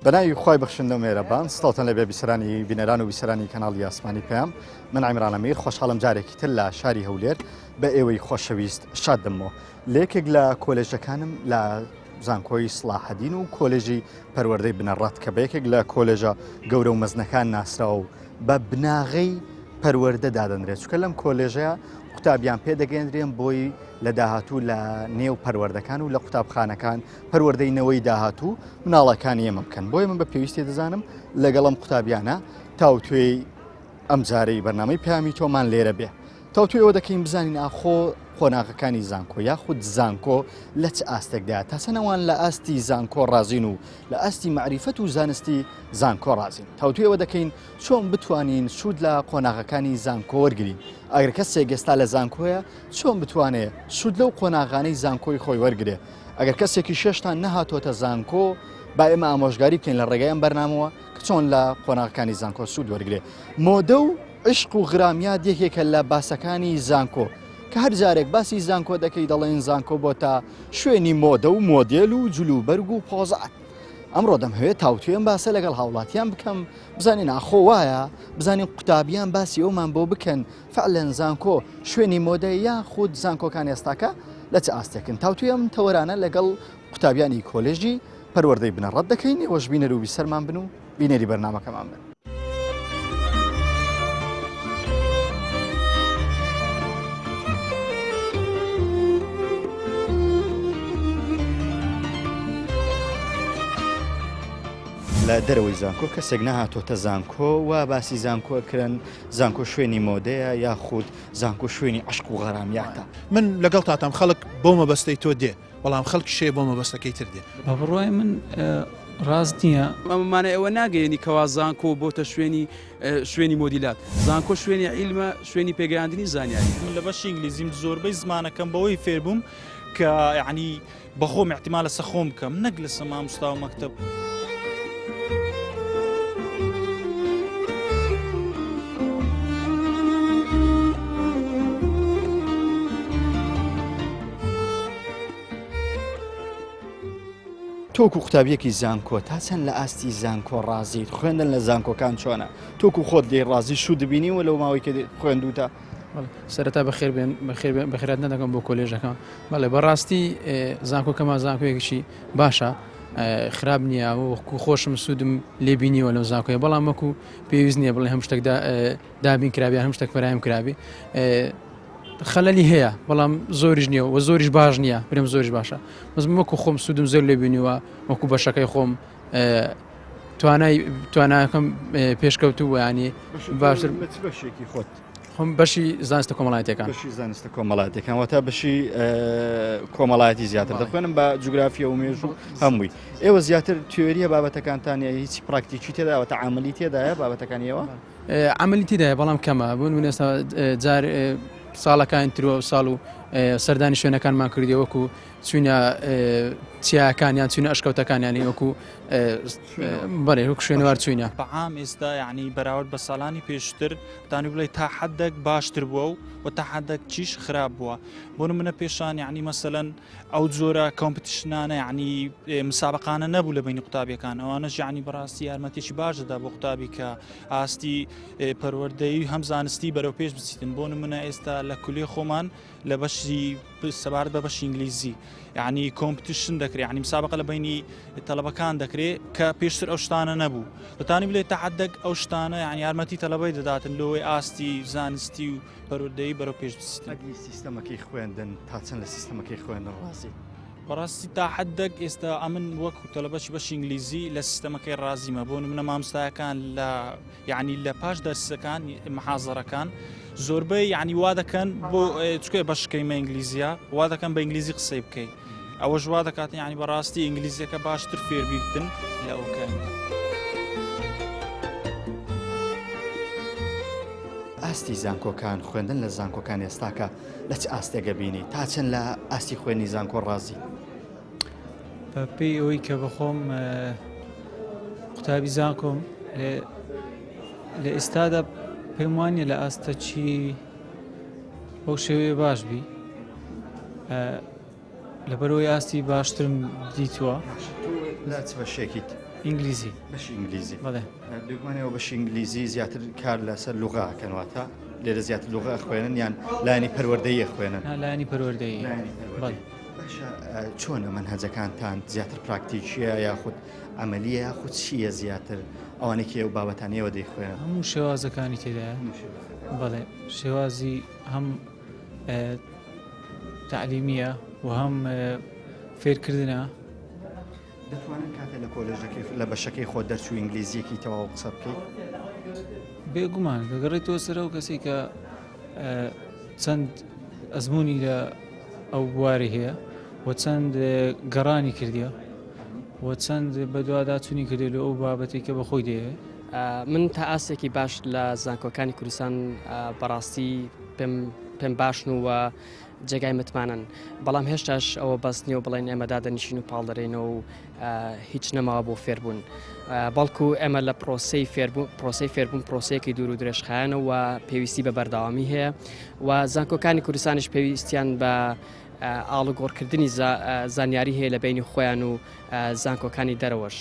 بەناوی خی بەخشندە و مێرەبان سڵاتان لەبێ بیسەرانی بینەران و بیسەرانی کەناڵی ئاسمانی پێم من عیمران ئەمیر خۆشحاڵم جارێکی تر لە شاری هەولێر بە ئێوەی خۆشەویست شاد دەمەوە لە یەکێک لە کۆلێژەکانم لە زانکۆی سڵاحەدین و کۆلێژی پەروەردەی بنەڕەت کە بە یەکێک لە کۆلێژە گەورە و مەزنەکان ناسراوە و بە بناغەی پەروەردە دادەنرێت چکە لەم کۆلێژەیە قوتابیان پێدەگەێنرێن بۆی لە داهاتوو لە نێو پەروەردەکان و لە قوتابخانەکان پەروەردەینەوەی داهاتوو مناڵەکانی ئێمە بکەن بۆیە من بە پێویستی دەزانم لەگەڵم قوتابیانە تاوتوێی ئەم جارەی بەرنامەی پامی تۆمان لێرە بێ تاوتوێ ئەوە دەکەین بزانین ئاخۆ خۆناغەکانی زانکۆ یاخود زانکۆ لە چ ئاستێکدا تاسەنەوان لە ئاستی زانکۆ ڕازین و لە ئاستی معریفەت و زانستی زانکۆ ڕازین تاوتوێ ئەوە دەکەین چۆن بتوانین سوود لە قۆناغەکانی زانکۆ وەرگرین ئەگەر کەسێک گەستا لە زانکۆیە چۆن بتوانێت سوود لەو قۆناغانەی زانکۆی خۆی وەرگرێ ئەگەر کەسێکی شێشتان نەهاتۆتە زانکۆ با ئێمە ئامۆژگاری بکەین لە ڕێگەیان بەرنامەوە کە چۆن لە قۆناغەکانی زانکۆ سوود وەرگرێ مۆدە و عشق و غرامیات یەکێکە لە باسەکانی زانکۆ کە هەر جارێک باسی زانکۆ دەکەی دەڵێن زانکۆ بۆ تا شوێنی مۆدە و مۆدێل و جلوبەرگ و پۆزات ئەمڕۆ دەمهوێت تاوتوێن باسە لەگەڵ هاوڵاتیان بکەم بزانین ئاخۆ وایە بزانین قوتابیان باسی ئەومان بۆ بکەن فعلەن زانکۆ شوێنی مۆدە یاخود زانکۆکان ئێستاکە لە چ ئاستێکن تاوتوێم تەوەرانە لەگەڵ قوتابیانی کۆلێژی پەروەردەی بنەڕەت دەکەین ئێوەش بینەر و بیسەرمان بن و بینەری بەرنامەکەمان بن لە دەرەوەی زانکۆ کەسێک نەهاتۆتە زانکۆ و باسی زانکۆکردن زانکۆ شوێنی مۆدەیە یاخود زانکۆ شوێنی عشق و غەرامیاتە من لەگەڵ تاتام خەڵک بۆ مەبەستەی تۆ دێ بەڵام خەڵک شێ بۆ مەبەستەکەی تر دێ بەڕۆی من ڕاست نییە ئەمانە ئەوە ناگەیەنی کەوا زانکۆ بۆتە شوێنی مۆدیلات زانکۆ شوێنی عیلمە شوێنی پێگەیاندنی زانیاری من لە بەشی ئینگلیزیم زۆربەی زمانەکەم بەوەی فێربووم کە یعنی بەخۆم احتیمالە سەخۆم بکەم نەک لە مامۆستا و مەکتەب تۆکو قوتابیەکی زانکۆ تا چەند لە ئاستی زانکۆ ڕازیت خوێندن لە زانکۆکان چۆنە تۆکو خۆت لێ ڕازی شو دەبینی و لەو ماوەی کە خوێندوتە سەرەتا بەخێرات نەدەکەم بۆ کۆلێژەکە بەڵێ بەڕاستی زانکۆکەما زانکۆیەکیشی باشە خراپ نییە وەکو خۆشم سوودم لێبینیوە لەو زانکۆیە بەڵام وەکو پێویست نییە بڵێ هەم شتێک دابین کرابی هەم شتێک فەرهەم کرابی خەلەلی هەیە بەڵام زۆریش نییە و زۆریش باش نییە برم زۆریش باشە مەزم وەکو خۆم سوودم زۆر لێبینیوە وەکو بەشەکەی خۆم توانایەکەم پێشکەوتووە ینی باشتر بەشێکی خۆت خۆم بەشی زانستە کۆمەڵایەتەکان بەشی زانستە کۆمەڵایەتەکان واتە بەشی کۆمەڵایەتی زیاتر دەخوێنم بە جوگرافیا و مێژ و هەمووی ئێوە زیاتر تیۆریە بابەتەکانتانە هیچ پراکتیکی تێداوەتە عملی تێدایە بابەتەکانیەوە عملی تێدایە بەڵام کەمە بوون ئێستا جار ساڵەکان ترۆ ساڵ و سەردانی شوێنەکانمان کردی وەکو چوونە چیاکانیان چوونە ئەشکەوتەکانیانی وەکو بەڵێ وەکو شوێنەوار چوینە بەعام ئێستا یعنی بەراورد بە ساڵانی پێشتر تانی بڵێ تا حەدێک باشتر بووە و تا حەدێک چیش خراپ بووە بۆ نمونە پێشان یعنی مەسەلەن ئەو جۆرە کۆمپیتیشنانە یعنی مسابقانە نەبوو لە بینی قوتابیەکان ئەوانەش یعنی بەڕاستی یارمەتێکی باش دەدا بۆ قوتابی کە ئاستی پەروەردەی هەم زانستی بەرەو پێش بچیتن بۆ نمونە ئێستا لە کولێ خۆمان لە بەشی سەبارەت بە بەشی ئینگلیزی یعنی کۆمپیتیشن دەکرێت یعنی مسابقە لە بینی تەلەبەکان دەکرێت کە پێشتر ئەو شتانە نەبوو دەتانی بڵێت تا حەدێک ئەو شتانە یعنی یارمەتی تەلەبەی دەداتن لەوەی ئاستی زانستی و پەروەردەیی بەرەو پێش بچیتن سیستەمەکەی خوێندن تا چەند لە سیستەمەکەی خوێندن ڕازی بەڕاستی تا حەدێک ئێستا ئەمن وەکو تەلەبەشی بەشی ئینگلیزی لە سیستەمەکەی ڕازیمە بۆ نمونە مامۆستایەکان لە یعنی لە پاش دەرسەکان محازەرەکان زۆربەی یعنی وا دەکەن بۆ چکێ بەشکەیمە ئینگلیزیە وا دەکەن بە ئینگلیزی قسەی بکەیت ئەوە ژوا دەکاتن یعنی بەڕاستی ئینگلیزیەکە باشتر فێربی بکەن لە ئەوکەن ئاستی زانکۆکان خوێندن لە زانکۆکان ئێستاکە لە چ ئاستێگە بینی تا چەند لە ئاستی خوێنی زانکۆ ڕازی پێی ئەوەی کە بەخۆم قوتابی زانکۆم لە ئێستادا پێم وانیە لە ئاستە چی بەو شێوەیە باش بی لەبەرەوەی ئاستی باشترم دیتووە لا چ بەشێکیت ئینگلیزی بەشی ئینگلیزی بەڵێ دوگوانەوە بەشی ئینگلیزی زیاتر کار لەسەر لوغاکەنواتە لێرە زیاتر لوغا خوێنن یان لایانی پەروەردەیی خوێنن لایانی پەروەردەیی بەڵێ چۆنە منهەجەکانتان زیاتر پراکتیکیە یاخود ئەمەلیە یاخود چییە زیاتر ئەوانێکی ئەو بابەتانەوە دەیخوێنن هەموو شێوازەکانی تێدایە بەڵێ شێوازی هەم تعلیمیە و هەم فێرکردنە دەتوانن کاتێ لە کۆلێژەکەی لە بەشەکەی خۆ دەرچوو ئینگلیزیەکی تەواو قسە بکەیت بێگومان دەگەڕێتەوە سەر ئەو کەسی کە چەند ئەزمموی لە ئەو بواری هەیە و چەند گەڕانی کردیە و چەند بەدواداچوونی کردێت لە ئەو بابەتی کە بەخۆی دەیە من تا ئاسێکی باش لە زانکۆکانی کوردستان بەڕاستی پێم باشن و جێگای متمانن بەڵام هێشتاش ئەوە بەس نییە و بڵێن ئێمە دادەنیشین و پاڵدەرێنەوە و هیچ نەماوە بۆ فێربوون بەڵکو ئێمە لە پرۆسی فێربوون پرۆسەیەکی دوور و درێژخایەنە و پێویستی بە بەرداوامی هەیە و زانکۆکانی کوردستانش پێویستیان بە ئاڵوگۆڕکردنی زانیاری هەیە لە بینی خۆیان و زانکۆکانی دەرەوەش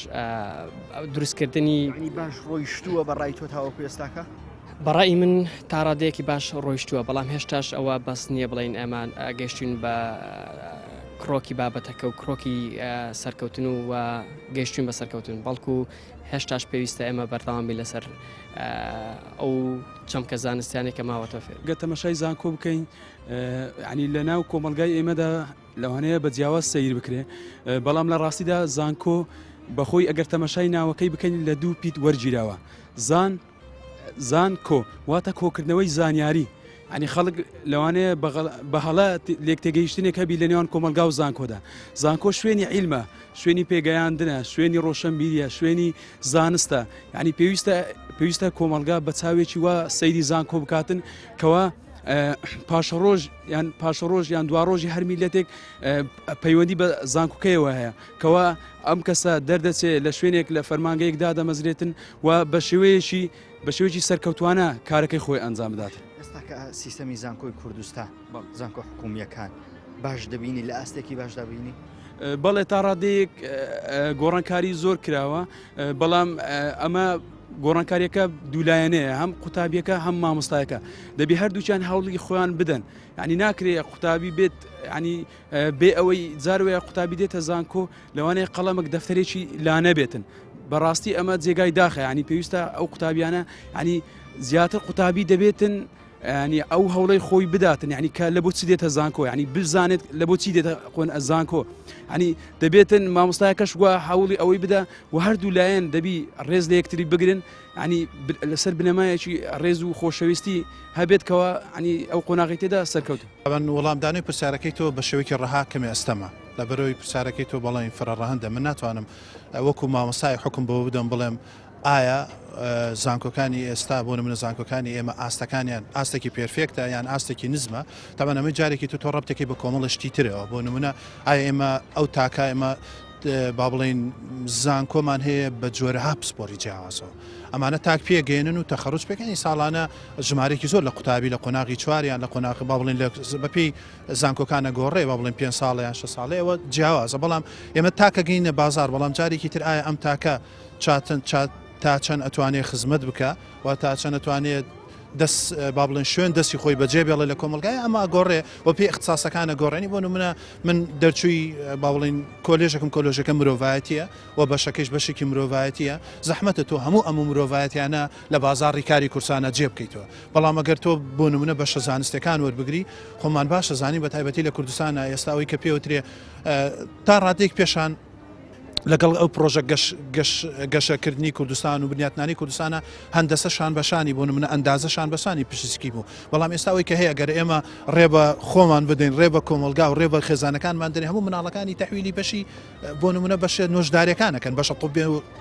دروستکردنی باش ڕۆیشتووە بەڕای تۆ تاوەکو ئێستاکە بەڕای من تا ڕادەیەکی باش ڕۆیشتووە بەڵام هێشتاش ئەوە بەس نییە بڵین ئەمان گەشتین بە کڕۆکی بابەتەکە و کڕۆکی سەرکەوتن و گەشتین بە سەرکەوتن بەڵکو هێشتاش پێویستە ئێمە بەردەوامی لەسەر ئەو چەمکە زانستیانی کە ماوەتە فێر گە تەمەشای زانکۆ بکەین ینی لە ناو کۆمەلگای ئێمەدا لەوانەیە بە جیاواز سەیر بکرێ بەڵام لە ڕاستیدا زانکۆ بەخۆی ئەگەر تەمەشای ناوەکەی بکەین لە دوو پیت وەرگیراوە زان کۆ واتە کۆکردنەوەی زانیاری ینی خەڵک لەوانەیە بەهەڵە لێک تێگەیشتنێک هەبی لە نێوان کۆمەلگا و زانکۆدا زانکۆ شوێنی عیلمە شوێنی پێگەیاندنە شوێنی ڕۆشنبیریە شوێنی زانستە ینی پێویستە کۆمەلگا بە چاوێکی وە سەیری زانکۆ بکاتن کەوە پاشەڕۆژ یان دواڕۆژی هەر میلەتێک پەیوەندی بە زانکۆکەیەوە هەیە کەوە ئەم کەسە دەردەچێت لە شوێنێک لە فەرمانگەیەکدا دەمەزرێتن و بە شێوەیەکی سەرکەوتوانە کارەکەی خۆی ئەنجام بداتن ئێستا کە سیستەمی زانکۆی کوردستان زانکۆ حکومیەکان باش دەبینی لە ئاستێکی باش دەبینی بەڵێ تا ڕادەیەک گۆڕانکاری زۆر کراوە بەڵام ئەمە گۆڕانکاریەکە دوولایەنەیە هەم قوتابیەکە هەم مامۆستایەکە دەبی هەردووچیان هەوڵی خۆیان بدەن ینی ناکرێت قوتابی بێت ینی بێ ئەوەی جاروەیە قوتابی دێتە زانکۆ لەوانەیە قەڵەمێک دەفتەرێکی لا نەبێتن بەڕاستی ئەمە جێگای داخە ینی پێویستە ئەو قوتابیانە ینی زیاتر قوتابی دەبێتن ینی ئەو هەوڵەی خۆی بداتن ینی کە لە بۆ چی دێتە زانکۆ ینی بزانێت لە بۆ چی دێتە قۆن زانکۆ ینی دەبێتن مامۆستایەکەش وە هەوڵی ئەوەی بدە و هەردوو لایەن دەبی ڕێز لە یەکتری بگرن ینی لەسەر بنەمایەکی ڕێز و خۆشەویستی هەبێت کەوە ینی ئەو قۆناغی تێدا سەرکەوت وەڵامدانی پرسیارەکەی تۆ بە شێوەیەکی ڕەها کەمێ ئەستەمە لە بەرەوەی پرسیارەکەی تۆ بەڵێن فەرڕەهەندە من ناتوانم وەکو مامۆستای حکم بۆ بدەم بڵێم ئایا زانکۆکانی ئێستا بۆ منە زانکۆکانی ئێمە ئاستەکانیان ئاستێکی پێرفێکتە یان ئاستێکی نزمە تاوان ئەمە جارێکی تو تۆ ڕەبتێکی بە کۆمەڵشتی ترەوە بۆ نمونە ئایا ئێمە ئەو تاکە ئێمە با بڵین زانکۆمان هەیە بە جۆرە هاپسپۆری جیاوازەوە ئەمانە تاک پێگەێنن و تەخەڕوج پێکەنی ساڵانە ژمارێکی زۆر لە قوتابی لە قۆناغی چواریان لە قۆناغی با بڵین بەپی زانکۆکانە گۆڕێ با بڵین 5 ساڵیان 6 ساڵەیەوە جیاوازە بەڵام ئێمە تاکە گەینە بازار بەڵام جارێکی تر ئایا ئەم تاکە تا چەند ئەتوانێت خزمەت بکە و تا چەند ئەتوانێت دەست با بڵێن شوێن دەستی خۆی بەجێ بێڵێ لە کۆمەلگای ئەمە گۆڕێ و پێی اختصاسەکانە گۆڕێنی بۆ نمونە من دەرچووی با بڵین کۆلێژەکە مرۆڤایەتیە و بەشەکەش بەشێکی مرۆڤایەتیە زەحمەتە تۆ هەموو مرۆڤایەتیانە لە بازاڕی کاری کورسانە جێ بکەیتەوە بەڵام ئەگەر تۆ بۆ نمونە بەشە زانستەکان وەربگری خۆمان باشە زانی بە تایبەتی لە کوردستانە ئێستاەوەی کە پێوترێ تا ڕادێک پێشان لەگەڵ ئەو پرۆژە گەشەکردنی کوردستان و بنیاتنانی کوردستانە هەندەسەشان بەشانی بۆ منە ئەندازەشان بەسانی پشتسکی بوو بەڵام ئێستاەوەی کە هەیە گەر ئێمە ڕێبە خۆمان بدەین ڕێبە کۆمەلگا و ڕێبە خێزانەکانمان دەێ هەموو مناڵەکانی تەحویلی بەشی بۆ نمونە بەشێ نۆژدارەکانەکەن بەشە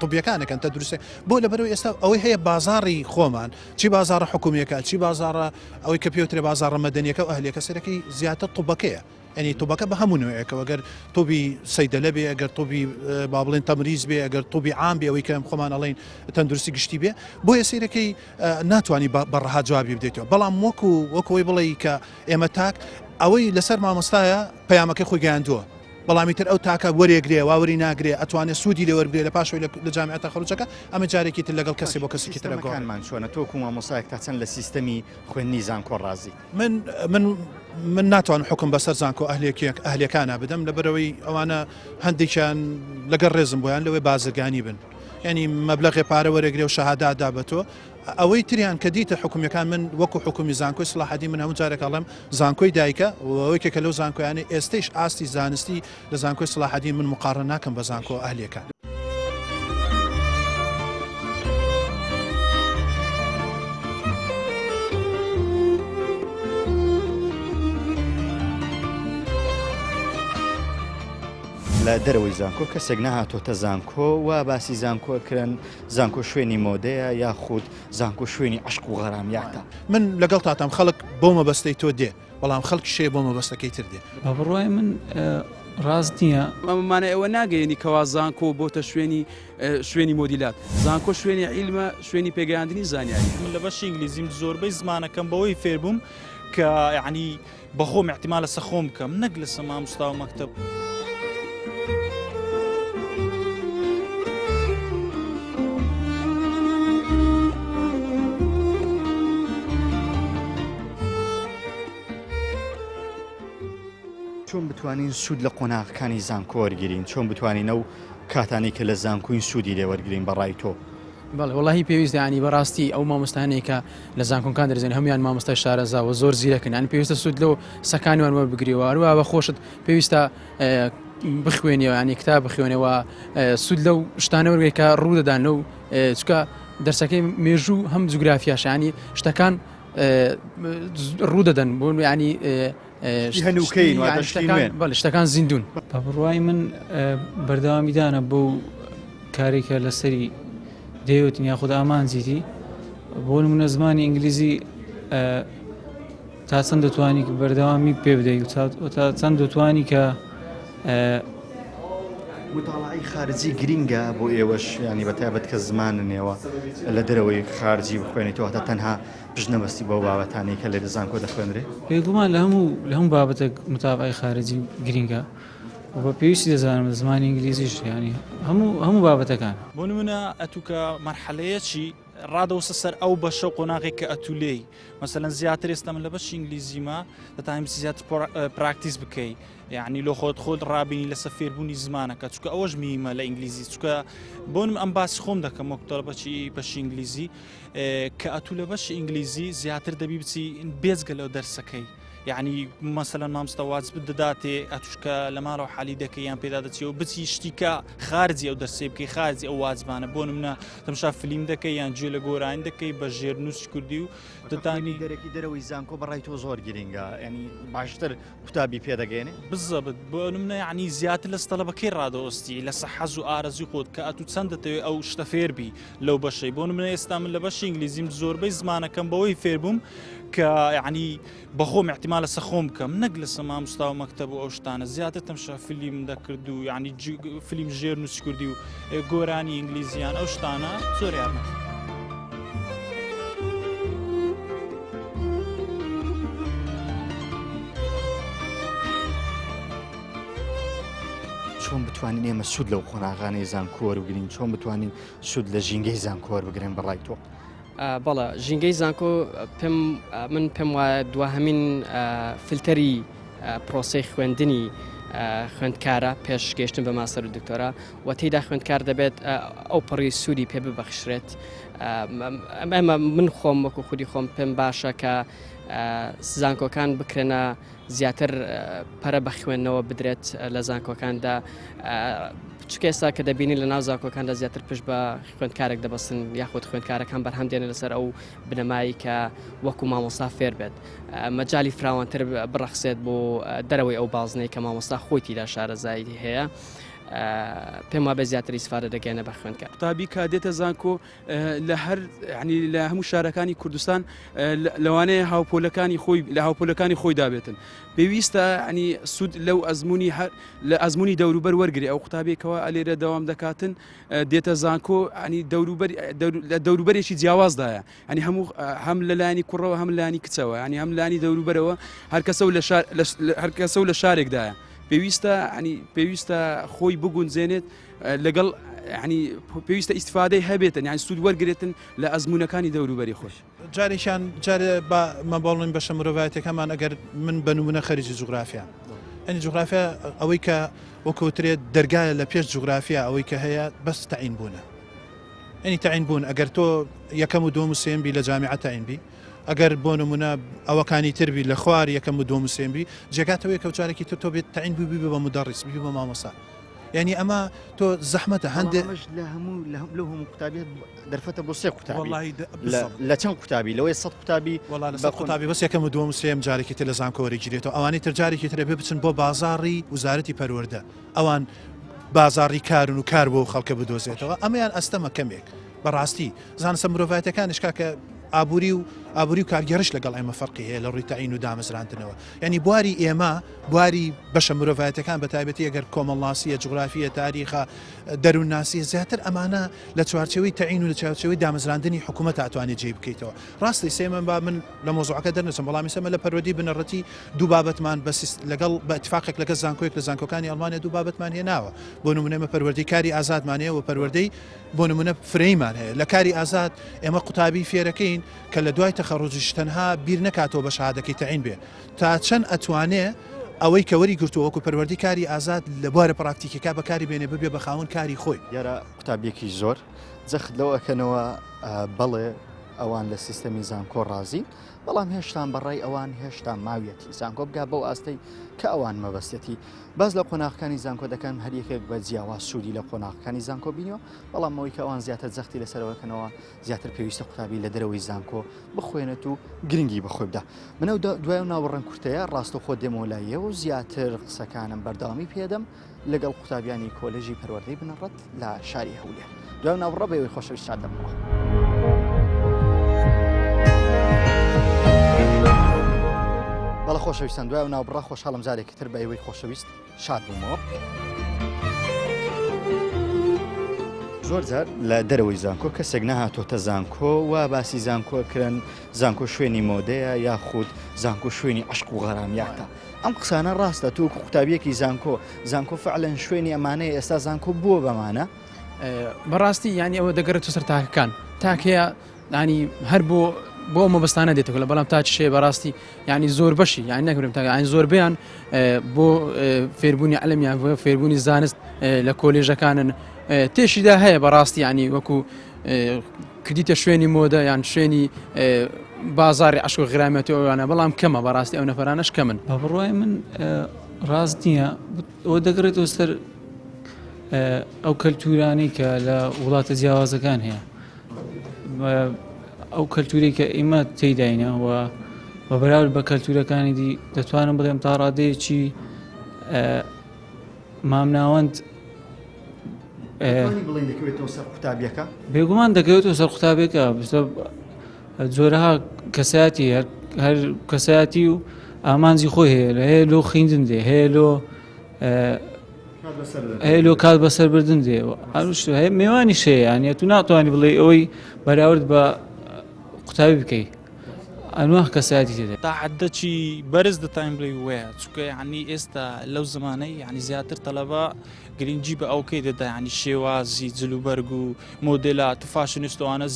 طوبیەکانەکەن تا دروستێ بۆ لەبەرەوەی ئێستا ئەوەی هەیە بازاڕی خۆمان چی بازاڕە حکومیەکە چی بازاڕە ئەوەی کە پێوترێ بازاڕە مەدەنیەکە و ئەهلیەکە سەرەکەی زیاتر طوبەکەیە ئەنی تۆبەکە بە هەموو نوێیەکەوە گەر تۆبی سەیدەلە بێ ئەگەر تۆبی با بڵێن تەمریز بێ ئەگەر تۆبی عام بێ ئەوەی کەم خۆمان ئەڵێن تەندروستی گشتی بێ بۆیە سیرەکەی ناتوانانی بەڕەها جوابی بدەیتەوە بەڵام وەکوی بڵێ کە ئێمە تاک ئەوەی لەسەر مامۆستایە پەیامەکەی خۆی گەیاندووە بەڵامی تر ئەو تاکە وەرێگرێ واوەری ناگرێ ئەتوانێت سوودی لێوەربێ لە پاشەوەی لە جامعەتە خەڵوچەکە ئەمە جارێکی تر لەگەڵ کەسی بۆ کەسێکی ترەکانمان چۆنە تۆکو مامۆسایەک تا چەند لە سیستەمی خوێندنی زانکۆ ڕازی من ناتوان حکم بەسەر زانکۆ ئەهلەکانە بدەم لەبەرەوەی ئەوانە هەندێکیان لەگەڵ ڕێزم بۆیان لەوەی بازرگانی بن ینی مەبلەغی پارە وەرەگرێ و شەهادادا بە تۆ ئەوەی تریان کە دیتە حکومیەکان من وەکو حکومی زانکۆی سڵاحەدی من هەموو جارێکەڵم زانکۆی دایکە ئەوەی کە لەو زانکۆیانە ئێستش ئاستی زانستی لە زانکۆی سڵاحەدی من مقارن ناکەم بە زانکۆ ئەهلەکان. لە دەرەوەی زانکۆ کەسێک نەهاتۆتە زانکۆ و باسی زانکۆکردن زانکۆ شوێنی مۆدەیە یاخود زانکۆ شوێنی عشق و غەرامیاتە من لەگەڵ تاتام خەڵک بۆ مەبەستەی تۆ دێ بەڵام خەڵکی شێ بۆ مەبەستەکەی تر دێ بەڕای من ڕاست نییە ئەمانە ئەوە ناگەیەنی کەوا زانکۆ بۆتە شوێنی مۆدیلات زانکۆ شوێنی عیلمە شوێنی پێگەیاندنی زانیاری من لە بەشی ئینگلیزیم زۆربەی زمانەکەم بەوەی فێربووم کە یعنی بەخۆم احتیمالە سەخۆم بکەم نەک لە مامۆستا و مەکتەب. چۆن بتوانین سوود لە قۆناغەکانی زانکۆ وەرگرین چۆن بتوانین ئەو کاتانی کە لە زانکۆین سوودی لێ وەرگرین بەڕای تۆ بەڵێ وڵی پێویستە ینی بەڕاستی ئەو مامۆستانەیە کە لە زانکۆکان دەرزێن هەمویان مامۆستای شارەزاوە زۆر زیرەکەن ینی پێویستە سوود لەو سەکانیان وەربگریەوە هەروە بە خۆشت پێویستە بخوێنیەوە ینی کتاب بخوێنەوە سوود لەو شتانە وەرگێ کە ڕوودەدان لەو چکە دەرسەکەی مێژوو هەم جوگرافیاش ینی شتەکان ڕوودەدەن بۆن ینی هەنووکەین شتەکان زیندون بە بڕوای من بەردەوامیدانە بۆ کارێکە لەسەری دەیوتن یاخود ئامانزیتی بۆ نمونە زمانی ئینگلیزی تا چەند دەتوانی بەردەوامی پێ بدەیت تا چەند دەتوانی کە مطالعی خارجی گرینگە بۆ ئێوەش ینی بەتایبەت کە زماننێەوە لە دەرەوەی خارجی بخوێنیتەوە تا تەنها پشنەبەستی بۆ بابەتانی کە لە زانکۆ دەخوێنرێ پێگومان لە هەموو بابەتێک متابعی خارجی گرینگە بە پێویستی دەزانم زمانی ئینگلیزیش ینی هەموو بابەتەکان بۆ نمونە ئەتوکە مەرحەلەیەکی ڕادەوسە سەر ئەو بەشە قۆناغی کە ئەتولێی مەسەلەن زیاتر ئێستا من لە بەشی ئینگلیزیمە دەتانیم زیاتر پراکتیس بکەیت یعنی لۆ خۆت ڕابینی لەسەر فێربوونی زمانەکە چکە ئەوەش میمە لە ئینگلیزی چکە بۆنم ئەم باسی خۆم دەکەم وەکتۆ بەشی ئینگلیزی کە ئەتو لە بەشی ئینگلیزی زیاتر دەبی بچی بێزگە لەو دەرسەکەی یعنی مەسەلەن مامۆستا واجب دەداتێ ئەتوشکە لە ماڵەوە حالی دەکەی یان پێدا دەچێت و بچی شتیکە خارجی ئەو دەرسێ بکەی خارجی ئەو واجبانە بۆ نمونە تەماشا فیلم دەکەی یان گوێ لە گۆرانی دەکەی بە ژێرنووسی کوردی و دەتانی دەرەکی دەرەوەی زانکۆ بەڕای تۆ زۆر گرینگە ینی باشتر قوتابی پێدەگەێنێ بزەبت بۆ نمونە یعنی زیاتر لە ستەلەبەکەی ڕادەوەستی لەسەر حەز و ئارەزوی خۆت کە ئەتو چەند دەتەوێت ئەو شتە فێربی لەو بەشەی بۆ نمونە ئێستا من لە بەشی ئینگلیزیم زۆربەی زمانەکەم بەوەی فێربووم کە یعنی بەخۆم احتیمالە سەخۆم بکەم نەک لە مامۆستا و مەکتەب و ئەو شتانە زیاتر تەماشا فیلم دەکرد و یعنی فیلم ژێرنووسی کوردی و گۆرانی ئینگلیزیان ئەو شتانە زۆر یارمەتی. چۆن بتوانین ئێمە سوود لەو قۆناغانەی زانکۆ وەربگرین چۆن بتوانین سوود لە ژینگەی زانکۆ وەربگرین بەڕای تۆ بەڵە ژینگەی زانکۆ من پێم وایە دوهەمین فیلتەری پرۆسەی خوێندنی خوێندکارە پێش گەیشتن بە ماستەر و دکتۆرا و تێیدا خوێندکار دەبێت ئەو پەڕی سوودی پێ ببەخشرێت ئەمە من خۆم وەکو خودی خۆم پێم باشە کە زانکۆکان بکرێنە زیاتر پەرە بە خوێندنەوە بدرێت لە زانکۆکاندا چکە ئێستا کە دەبینی لە ناو زانکۆکاندا زیاتر پشت بە خوێندکارێک دەبەستن یاخود خوێندکارەکان بەرهەم دێنێت لەسەر ئەو بنەمایی کە وەکو مامۆستا فێر بێت مەجای فراوانتر بڕەخسێت بۆ دەرەوەی ئەو بازنەی کە مامۆستا خۆی تیدا شارەزایی هەیە پێم وابێ زیاتر ئیسفادە دەگەێنە بە خوێندکە. قوتابی کە دێتە زانکۆ لە هەر ینی لە هەموو شارەکانی کوردستان لەوانەیە هاوپۆلەکانی خۆی دابێتن. پێویستە ینی سوود لەو لە ئەزمموی دەوروبەر وەرگری ئەو قوتابێکەوە ئەلێرە دەوام دەکاتن دێتە زانکۆ ینی لە دەوروبەرێکی جیاوازدایە ینی هەموو هەم لەلایانی کوڕەوە هەم لانی کچەوە ینی هەم لانی دەوروبەرەوە هەرکەسە و لە شارێکدایە. پێویستە خۆی بگونجێنێت لەگەڵ پێویستە ئیسفادەی هەبێتن یان سوود وەرگێتن لە ئەزمونونەکانی دەوروبەری خۆش. جارێکیان جارێ مەباڵین بەشە مرۆڤایەتەکەمان ئەگەر من بە نمونە خەریجی جوغرافیا ئەنی جوغرافیا ئەوەی کە وەکەوترێت دەرگایە لە پێش جوغرافیا ئەوەی کە هەیە بەس تەعین بوونە ئەنی تەعین بوون ئەگەر تۆ یەکەم و دووەم و سێم بی لە جامیعە تەعین بی ئەگەر بۆ نمونە ئەوەکانی تربی لە خوار یەکەم و دووەم و سێم بی جێگاتەوەی کەوتارێکی تۆ بێت تەعین بووبی بە مدەڕیس بی بە مامۆستا یعنی ئەمە تۆ زەحمەتە هەندێک لە هەموو قوتابیت دەرفەتە بۆ سێ قوتابی لە چەند قوتابی لەوەی 100 قوتابی لە قوتابی بەس یەکەم و دووەم و سێم جارێکی تر لە زانکۆوەری گیرێتەوە ئەوانەی تر جارێکی ترە بێ بچن بۆ بازاڕی وزارەتی پەروەردە ئەوان بازاڕی کارن و کار بۆ خەڵکە بدۆزێتەوە ئەمەیان ئەستەمە کەمێک بەڕاستی زانستە مرۆڤایەتەکانش کاکە ئابووری و کارگەڕش لەگەڵ ئێمە فەرقی هەیە لە ڕووی تەعین و دامەزراندنەوە ینی بواری ئێمە بواری بەشە مرۆڤایەتەکان بە تایبەتی ئەگەر کۆمەڵناسیە جوغرافیە تاریخە دەروونناسی زیاتر ئەمانە لە چوارچەوەی تەعین و لە چوارچەوەی دامەزراندنی حکوومەت ئەتوانێت جێ بکەیتەوە ڕاستی سێمە با من لە مۆزوعەکە دەرنەچم بەڵامی سەمە لە پەروەردی بنەڕەتی دوو بابەتمان لەگەڵ بە اتفاقێک لەگە زانکۆیەک لە زانکۆکانی ئەڵمانیا دوو بابەتمان هێناوە بۆ نمونەمە پەروەردەی کاری ئازادمانەیە و پەروەردەی بۆ نمونە فرەیمان هەیە لە کاری ئازاد ئێمە قوتابی فێرەکەین کە لە دوای تەخەڕوجیش تەنها بیر نکاتەوە بە شهادەکەی تەعین بێ تا چەند ئەتوانێ ئەوەی کەوەری گرتووەکو پەروەردەی کاری ئازاد لە بوارە پراکتیکەکە بەکاری بێنێ ببێ بە خاوەن کاری خۆی یارە قوتابیەکی زۆر جەخت لەوە ئەکەنەوە بەڵێ ئەوان لە سیستەمی زانکۆ ڕازی بەڵام هێشتان بەڕای ئەوان هێشتا ماویەتی زانکۆ بگا بەو ئاستەی کە ئەوان مەبەستێتی باز لە قۆناغەکانی زانکۆ دەکەن هەر یەکێک بە جیاواز سوودی لە قۆناغەکانی زانکۆ بینەوە بەڵام ئەوەی کە ئەوان زیاتر جەختی لەسەرەوەکەنەوە زیاتر پێویستە قوتابی لە دەرەوەی زانکۆ بخوێنێت و گرنگی بەخۆی بدە منە دوای و ناوەڕەن کورتەیە ڕاستە خۆ دێمۆلاییە و زیاتر قسەکانم بەردەوامی پێدەم لەگەڵ قوتابیانی کۆلێژی پەروەردەی بنەڕەت لە شاری هەولێر دوای و ناوەڕە بەوەی خۆشەویست شادەمەوە. بەڵە خۆشەویستان دوای و ناوبڕە خۆشحاڵم جارێکی تر بە ئێوەی خۆشەویست شاد بوومەوە. زۆر جار لە دەرەوەی زانکۆ کەسێک نەهاتۆتە زانکۆ و باسی زانکۆکردن زانکۆ شوێنی مۆدەیە یاخود زانکۆ شوێنی عشق و غەرامیاتە ئەم قسانە ڕاستە تۆ قوتابیەکی زانکۆ فعلەن شوێنی ئەمانەیە ئێستا زانکۆ بووە بەمانە بەڕاستی ینی ئەوە دەگەڕێت سەر تاکەکان تاکەیە ینی هەر بۆ مەبەستانە دێتەوە لە بەڵام تا شێ بەڕاستی ینی زۆر بەشی یانی نەکرم تاین زۆر بیان بۆ فێربوونی عەلەمیان بۆ فێربوونی زانست لە کۆلێژەکانن تێشیدا هەیە بەڕاستی ینی وەکو کردیتە شوێنی مۆدە یان شوێنی بازاری عشق و غرامیەتەوەیانە بەڵام کەمە بەڕاستی ئەو نەفەرانەش کەمن بە بڕوای من ڕاست نییە ئەوە دەگڕێتەوە سەر ئەو کەلتورانەی کە لە وڵاتە جیاوازەکان هەیە ئەو کەلتوری کە ئێمە تێداینەوە بە بەراورد بە کەلتورەکانی دی دەتوانم بڵێم تا ڕادەیەکی مامناوەند بێگومان دەکەوێتەوە سەر قوتابێکە زۆرەها کەسایەتی هەر کەسایەتی و ئامانجی خۆی هەیە لۆ خوێندن دێ هەیە لۆ کات بەسەر بردن دێ میوانی شەیە یانە تو ناتوانانی بڵێ ئەوەی بەراورد بە قوتابی بکەی ئەنواع کەسایەتی تێدێت تا حدەچی بەرز دەتایم بڵێ وەیە چونکە یعنی ئێستا لەو زمانەی یعنی زیاتر تەلەبە گرنگجی بە ئەوکەی دەدا ینی شێوازی جلوبەرگ و مۆدلات و فاشنیستوانە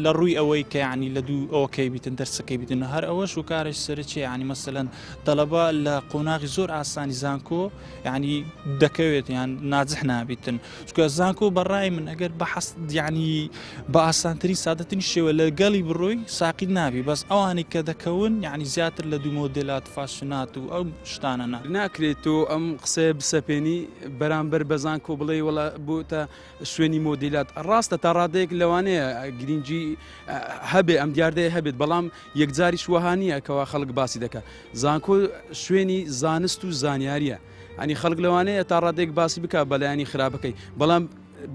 لە ڕووی ئەوەی کە ینی لە دوو ئەوەکەی بیتن دەرسەکەی بیتن هەر ئەوەش و کارش سەرچێ ینی مەسەلەن تەلەبە لە قۆناغی زۆر ئاسانی زانکۆ ینی دەکەوێت یان ناجح نابیتن چونکە زانکۆ بەڕای من ئەگەر بە حەست ینی بە ئاسانترین سادەترین شێوە لەگەڵی بڕۆی ساقی نابی بەس ئەوانی کە دەکەون ینی زیاتر لە دوو مۆدلات فاشنات و ئەو شتانە ناکرێت و ئەم قسەیە بسەپێنی بەرامبەر بەزانکۆ بڵێ وڵا بۆتە شوێنی مۆدیلات ڕاستە تا ڕادەیەک لەوانەیە گرنگجی هەبێ ئەم دیاردەیە هەبێت بەڵام یەکجاری شوهانیە کەوا خەڵک باسی دەکات زانکۆ شوێنی زانست و زانیاریە ئەنی خەڵک لەوانەیە تا ڕادێک باسی بک بەلایانی خراپەکەی بەڵام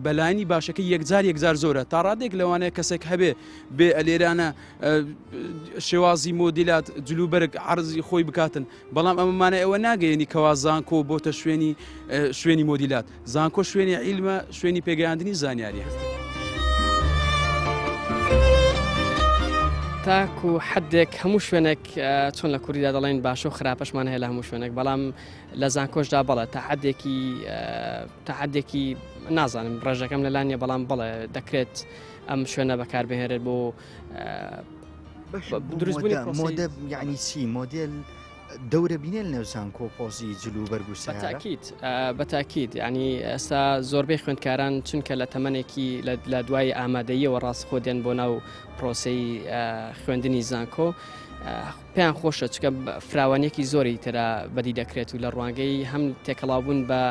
بەلایانی باشەکە یەکجار زۆرە تا ڕادێک لەوانەیە کەسێک هەبێ بێ ئەلێرانە شێوازی مۆدیلات جلوبەرگ عرضی خۆی بکاتن بەڵام ئەمەمانە ئەوە ناگەیەنی کەوا زانکۆ بۆتە شوێنی مۆدیلات زانکۆ شوێنی عیلمە شوێنی پێگەیاندنی زانیاری هەست. تاکو حدێک هەموو شوێنێک چۆن لە کوردیدا دەڵێن باش و خراپەشمان هەیە لە هەموو شوێنێک بەڵام لە زانکۆشدا بەڵێ تا حدێکی نازانم ڕێژەکەم لەلانیە بەڵام بڵێ دەکرێت ئەم شوێنە بەکاربهێنرێت بۆ دروستبوونی مۆدە یعنی چی مۆدل دەورە بینێن لەو زانکۆ پۆزی جلوبەرگ و سیارە بەتاکید ینی ئێستا زۆربەی خوێندکاران چونکە لە تەمەنێکی لە دوای ئامادەیەوە ڕاستخۆ دێن بۆ ناو پرۆسەی خوێندنی زانکۆ پێیان خۆشە چکە فراوانێکی زۆری ترە بەدی دەکرێت و لە ڕوانگەی هەم تێکەڵاوبوون بە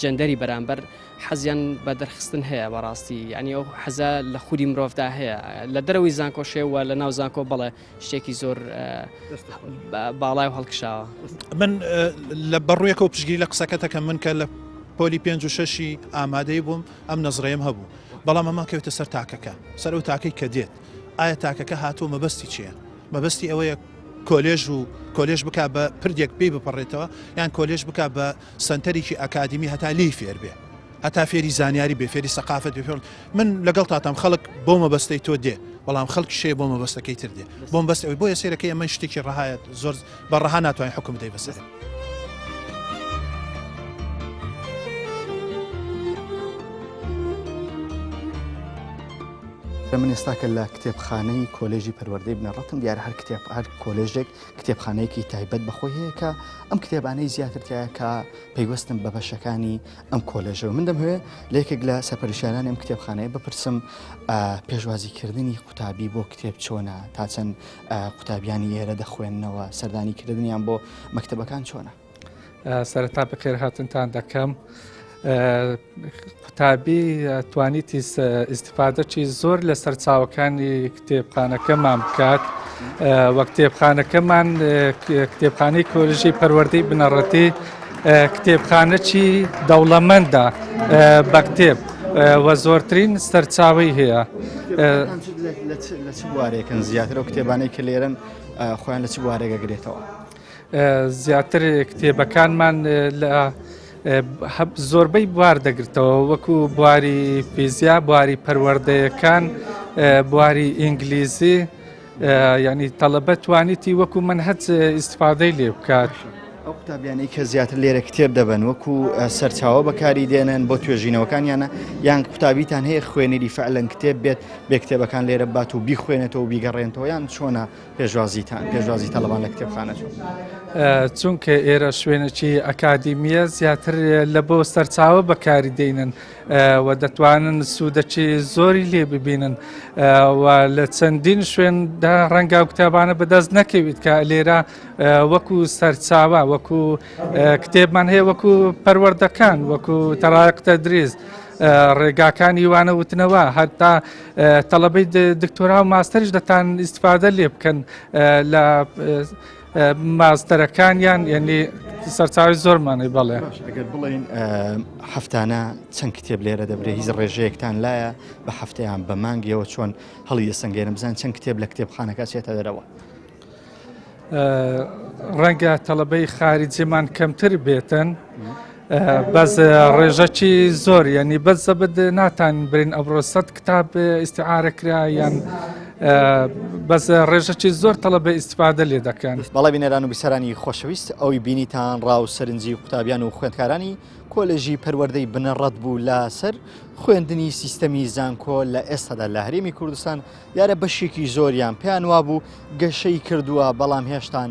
جەندەری بەرامبەر حەزیان بە دەرخستن هەیە بەڕاستی ینی ئەو حەزە لە خودی مرۆڤدا هەیە لە دەرەوەی زانکۆ شێوە لە ناو زانکۆ بڵێ شتێکی زۆر باڵای و هەڵکشاوە. من لە بەڕوویەکە و پشگیری لە قسەکەتەکە من کە لە پۆلی 5 و 6 ئامادەی بووم ئەم نەزڕەیەم هەبوو بەڵام ئەمە کەوتە سەر تاکەکە سەر ئەو تاکەی کە دێت ئایا تاکەکە هاتووە مەبەستی چییە؟ مەبەستی ئەوەیە کۆلێژ بک بە پردێک پێی بپەڕێتەوە یان کۆلێژ بک بە سنتەرێکی ئەکادمی هەتا لی فێر بێ هەتا فێری زانیاری بێ فێری سەقافەت بێ من لەگەڵ تاتام خەڵک بۆ مەبەستەی تۆ دێ بەڵام خەڵک شێ بۆ مەبەستەکەی تر دێ بۆ مەبەست ئەوی بۆیە سێرەکەی ئەمە شتێکی ڕەهایەت زۆر بەڕەها ناتوانین حکم بدەی بەسەر. من ئێستاکە لە کتێبخانەی کۆلێژی پەروەردەی بنەڕەتم دیارە هەر کۆلێژێک کتێبخانەیەکی تایبەت بەخۆی هەیە کە ئەم کتێبانەی زیاترتیایە کە پەیوەستم بە بەشەکانی ئەم کۆلێژەوە من دەمەوێت لە یەکێک لە سەرپەرشتیانانی ئەم کتێبخانەیە بپرسم پێشوازیکردنی قوتابی بۆ کتێب چۆنە تا چەند قوتابیانی ئێرە دەخوێننەوە سەردانیکردنیان بۆ مەکتەبەکان چۆنە؟ سەرەتا بەخێر هاتنتان دەکەم. قوتابی توانیتی ئیسیفادەی زۆر لە سەرچاوەکانی کتێبخانەکەمان بکات وە کتێبخانەکەمان کتێبخانەی کۆلێژی پەروەردەی بنەڕەتی کتێبخانەی دەوڵەمەندە بە کتێب وە زۆرترین سەرچاوی هەیە. لە چ بوارێکن زیاتر ئەو کتێبانەی کە لێرن خۆیان لە چ بوارێکە گرێتەوە؟ زیاتر کتێبەکانمان لە زۆربەی بوار دەگرتەوە وەکو بواری فیزیا بواری پەروەردەیەکان بواری ئینگلیزی ینی تەڵەبە توانیتی وەکو منهەج ئیسیفادەی لێ بکات. ئەو قوتابیانەی کە زیاتر لێرە کتێب دەبن وەکو سەرچاوە بەکاری دێنن بۆ توێژینەوەکانیانە یان قوتابیتان هەیە خوێنەری فعلەن کتێب بێت بێ کتێبەکان لێرە بات و بیخوێنێتەوە و بیگەڕێنەوە یان چۆنە پێشوازی تەڵەبان لە کتێبخانە چۆن؟ چونکە ئێرە شوێنێکی ئەکادیمیە زیاتر لە بۆ سەرچاوە بەکاری دێنن و دەتوانن سوودەکی زۆری لێ ببینن و لە چەندین شوێندا ڕەنگە و کتابانە بەدەست نەکەویت کە لێرە وەکو سەرچاوە وەکو کتێبمان هەیە وەکو پەروەردەکان وەکو تەڕایق تەدریس ڕێگاکانی وانە وتنەوە هەتا تەڵەبەی دکتۆرا و ماستەریش دەتان ئیسیفادە لێ بکەن لە ماستەرەکانیان یعنی سەرچاوی زۆرمانەی بەڵێ. ئەگەر بڵێن هەفتانە چەند کتێب لێرە دەبرێت هیچ ڕێژەیەکتان لایە بە هەفتەیان بە مانگیەوە چۆن هەڵی دەسەنگێنم بزان چەند کتێب لە کتێبخانەکە چێتە دەرەوە؟ ڕەنگە تەڵەبەی خارجیمان کەمتر بێتن بەس ڕێژەکی زۆر ینی بەس زەبد ناتان برین ئەوڕۆ 100 کتاب ئیستیعارەکرا یان بەس ڕێژەکی زۆر تەڵەبە ئیسیفادە لێ دەکەن. بەڵێ بینەران و بیسەرانی خۆشەویست ئەوی بینیتان ڕاو سەرنجی قوتابیان و خوێندکارانی کۆلێژی پەروەردەی بنەڕەت بوو لە سەر خوێندنی سیستەمی زانکۆ لە ئێستادا لە هەرێمی کوردستان دیارە بەشێکی زۆریان پێیان وابوو گەشەی کردووە بەڵام هێشتان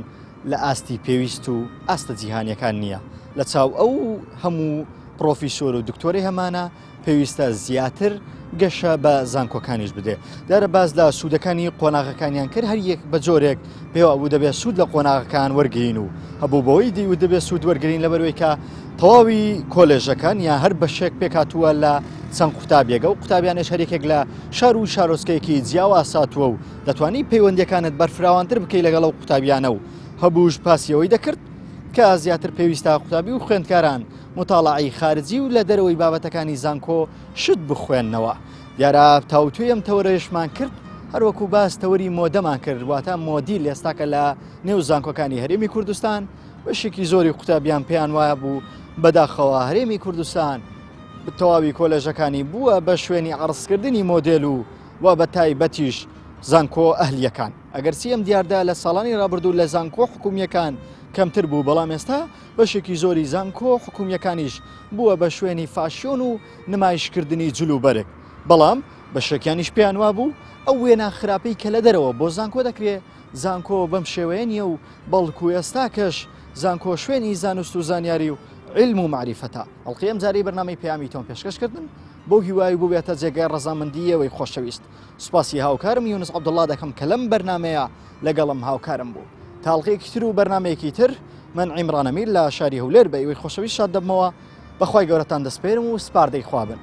لە ئاستی پێویست و ئاستە جیهانیەکان نییە. لە چاو ئەو هەموو پرۆفیسۆر و دکتۆری هەمانە پێویستە زیاتر گەشە بە زانکۆکانیش بدێ. دیارە باز لە سوودەکانی قۆناغەکانیان کرد هەر یەک بە جۆرێک پێوە بوو دەبێت سوود لە قۆناغەکان وەرگین و هەبوو بەوەی دی و دەبێت سوود وەرگین لەبەرەوەی کە تەواوی کۆلێژەکان یا هەر بەشێک پێکاتووە لە چەند قوتابیەکە و قوتابیانش هەرێکێک لە شار و شارۆچکەیەکی جیاوا ساتووە و دەتوانی پەیوەندیەکانت بەرفراوانتر بکەی لەگەڵ ئەو قوتابیانە و هەبووش پاسیەوەی دەکرد کە زیاتر پێویستە قوتابی و خوێندکاران مطالعی خارجی و لە دەرەوەی بابەتەکانی زانکۆ شت بخوێندنەوە. دیارە تاوتوێ ئەم تەوەرەشمان کرد هەروەکو باس تەوەری مۆدەمان کرد واتە مۆدیل ئێستاکە لە نێو زانکۆکانی هەرێمی کوردستان بەشێکی زۆری قوتابیان پێیان وایە بوو بەداخەوە هەرێمی کوردستان تەواوی کۆلێژەکانی بووە بە شوێنی عرضکردنی مۆدێل و بە تایبەتیش زانکۆ ئەهلیەکان. ئەگەر سیم دیاردا لە ساڵانی ڕابردوو لە زانکۆ حکومیەکان کەمتر بوو بەڵام ئێستا بەشێکی زۆری زانکۆ حکومیەکانیش بووە بە شوێنی فاشیۆن و نمایشکردنی جلوبەرێک. بەڵام بەشێکیانیش پێیان وا بوو ئەو وێنە خراپەی کە لە دەرەوە بۆ زانکۆ دەکرێت زانکۆ بەم شێوەیە نیە و بەڵکو ئێستا کەش زانکۆ شوێنی زانست و زانیاری و علم و معریفەتە. ئەڵقەیەم جارەی بەرنامەی پەیامی تۆم پێشکەشکردن بۆ هیوای بوو بێتە جێگای ڕەزامەندیەوەی خۆشەویست. سوپاسی هاوکارم یونس عەبدوڵڵا دەکەم کە لەم بەرنمەیە لەگەڵم هاوکارم بوو. تاڵقەیەکی تر و بەرنمەیەکی تر من عیمران ئەمیر لە شاری هەولێر بە ئێوەی خۆشەویست شاد دەبمەوە. بەخوای گەورەتان دەسپێرم و سپاردەی خوابن.